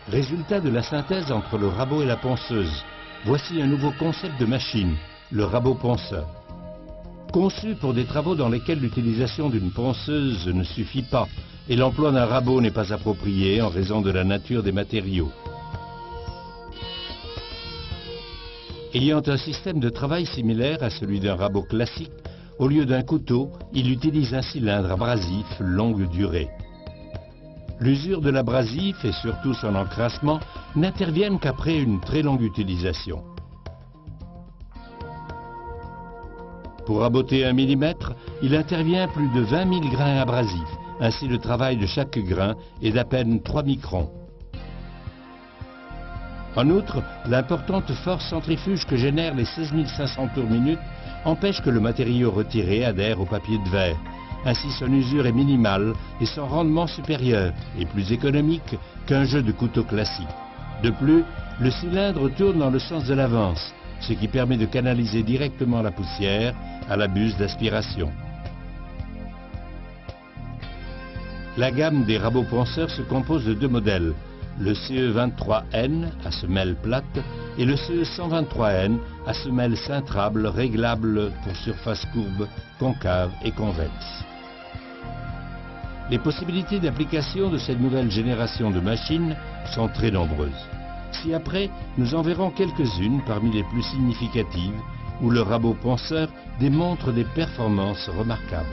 Résultat de la synthèse entre le rabot et la ponceuse, voici un nouveau concept de machine, le rabot-ponceur. Conçu pour des travaux dans lesquels l'utilisation d'une ponceuse ne suffit pas et l'emploi d'un rabot n'est pas approprié en raison de la nature des matériaux. Ayant un système de travail similaire à celui d'un rabot classique, au lieu d'un couteau, il utilise un cylindre abrasif longue durée. L'usure de l'abrasif et surtout son encrassement n'interviennent qu'après une très longue utilisation. Pour raboter 1 mm, il intervient plus de 20 000 grains abrasifs, ainsi le travail de chaque grain est d'à peine 3 microns. En outre, l'importante force centrifuge que génèrent les 16 500 tours minute empêche que le matériau retiré adhère au papier de verre. Ainsi son usure est minimale et son rendement supérieur et plus économique qu'un jeu de couteau classique. De plus, le cylindre tourne dans le sens de l'avance, ce qui permet de canaliser directement la poussière à la buse d'aspiration. La gamme des rabots ponceurs se compose de 2 modèles, le CE23N à semelle plate et le CE123N à semelle cintrable réglable pour surface courbe, concave et convexe. Les possibilités d'application de cette nouvelle génération de machines sont très nombreuses. Ci-après, nous en verrons quelques-unes parmi les plus significatives où le rabot ponceur démontre des performances remarquables.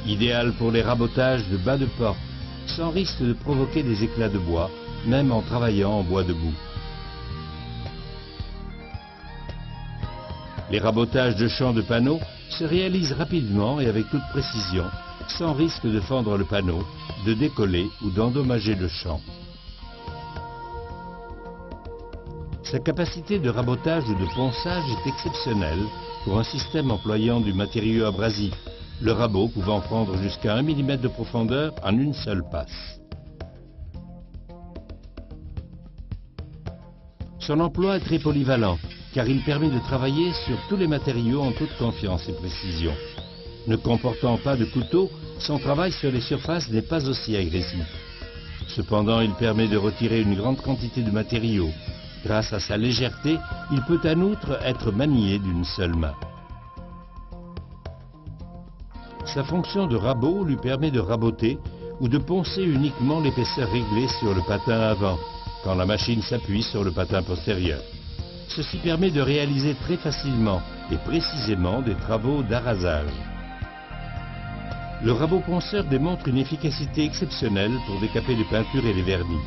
Idéal pour les rabotages de bas de porte, sans risque de provoquer des éclats de bois, même en travaillant en bois debout. Les rabotages de champs de panneaux se réalisent rapidement et avec toute précision, sans risque de fendre le panneau, de décoller ou d'endommager le champ. Sa capacité de rabotage ou de ponçage est exceptionnelle pour un système employant du matériau abrasif, le rabot pouvant prendre jusqu'à 1 mm de profondeur en une seule passe. Son emploi est très polyvalent, car il permet de travailler sur tous les matériaux en toute confiance et précision. Ne comportant pas de couteau, son travail sur les surfaces n'est pas aussi agressif. Cependant, il permet de retirer une grande quantité de matériaux. Grâce à sa légèreté, il peut en outre être manié d'une seule main. Sa fonction de rabot lui permet de raboter ou de poncer uniquement l'épaisseur réglée sur le patin avant, quand la machine s'appuie sur le patin postérieur. Ceci permet de réaliser très facilement et précisément des travaux d'arasage. Le rabot ponceur démontre une efficacité exceptionnelle pour décaper les peintures et les vernis.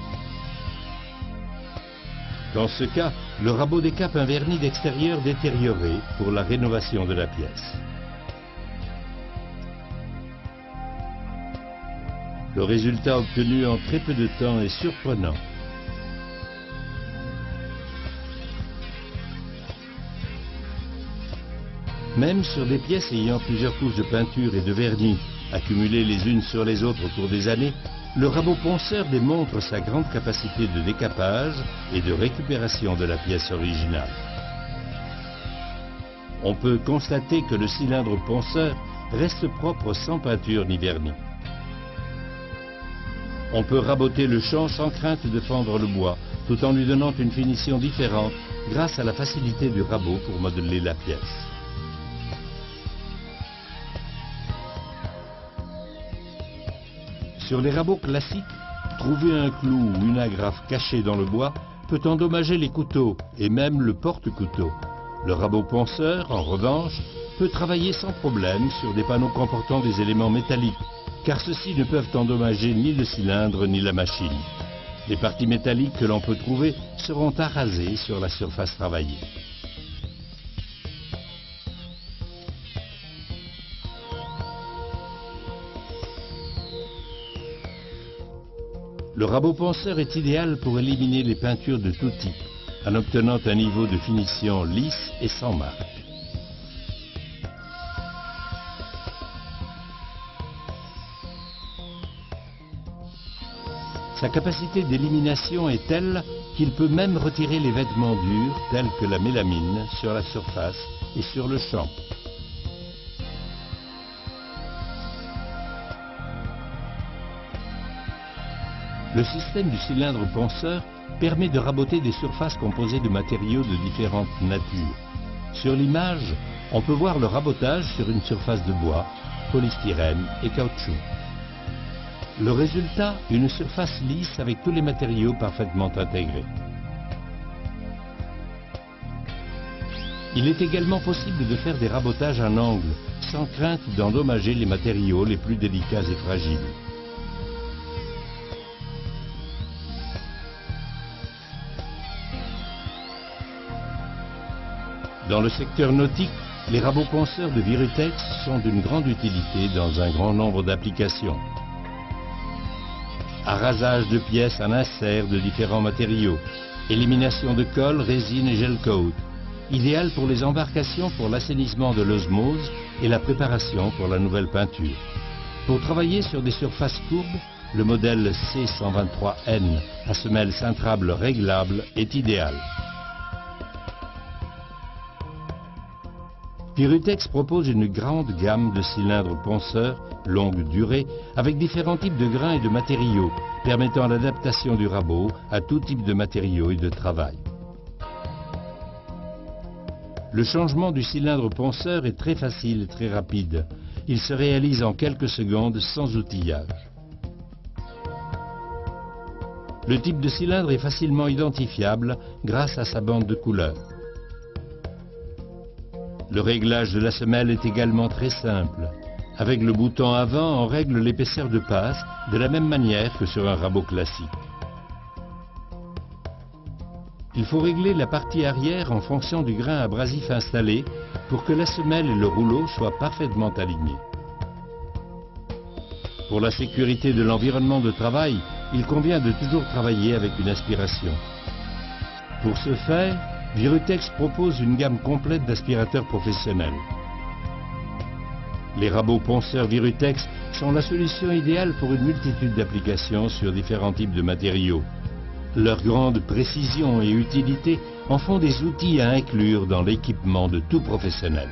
Dans ce cas, le rabot décape un vernis d'extérieur détérioré pour la rénovation de la pièce. Le résultat obtenu en très peu de temps est surprenant. Même sur des pièces ayant plusieurs couches de peinture et de vernis, accumulées les unes sur les autres au cours des années, le rabot ponceur démontre sa grande capacité de décapage et de récupération de la pièce originale. On peut constater que le cylindre ponceur reste propre sans peinture ni vernis. On peut raboter le champ sans crainte de fendre le bois, tout en lui donnant une finition différente grâce à la facilité du rabot pour modeler la pièce. Sur les rabots classiques, trouver un clou ou une agrafe cachée dans le bois peut endommager les couteaux et même le porte-couteau. Le rabot ponceur, en revanche, peut travailler sans problème sur des panneaux comportant des éléments métalliques, car ceux-ci ne peuvent endommager ni le cylindre ni la machine. Les parties métalliques que l'on peut trouver seront arasées sur la surface travaillée. Le rabot ponceur est idéal pour éliminer les peintures de tout type, en obtenant un niveau de finition lisse et sans marque. Sa capacité d'élimination est telle qu'il peut même retirer les vêtements durs tels que la mélamine sur la surface et sur le champ. Le système du cylindre ponceur permet de raboter des surfaces composées de matériaux de différentes natures. Sur l'image, on peut voir le rabotage sur une surface de bois, polystyrène et caoutchouc. Le résultat, une surface lisse avec tous les matériaux parfaitement intégrés. Il est également possible de faire des rabotages en angle, sans crainte d'endommager les matériaux les plus délicats et fragiles. Dans le secteur nautique, les rabots ponceurs de Virutex sont d'une grande utilité dans un grand nombre d'applications. Arrasage de pièces en insert de différents matériaux, élimination de colle, résine et gel coat, idéal pour les embarcations pour l'assainissement de l'osmose et la préparation pour la nouvelle peinture. Pour travailler sur des surfaces courbes, le modèle C123N à semelle cintrable réglable est idéal. Virutex propose une grande gamme de cylindres ponceurs longue durée avec différents types de grains et de matériaux permettant l'adaptation du rabot à tout type de matériaux et de travail. Le changement du cylindre ponceur est très facile et très rapide. Il se réalise en quelques secondes sans outillage. Le type de cylindre est facilement identifiable grâce à sa bande de couleur. Le réglage de la semelle est également très simple. Avec le bouton avant, on règle l'épaisseur de passe de la même manière que sur un rabot classique. Il faut régler la partie arrière en fonction du grain abrasif installé pour que la semelle et le rouleau soient parfaitement alignés. Pour la sécurité de l'environnement de travail, il convient de toujours travailler avec une aspiration. Pour ce faire, Virutex propose une gamme complète d'aspirateurs professionnels. Les rabots ponceurs Virutex sont la solution idéale pour une multitude d'applications sur différents types de matériaux. Leur grande précision et utilité en font des outils à inclure dans l'équipement de tout professionnel.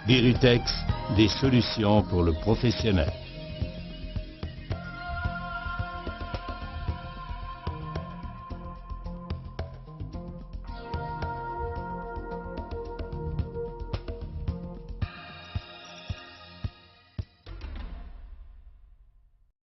Virutex, des solutions pour le professionnel.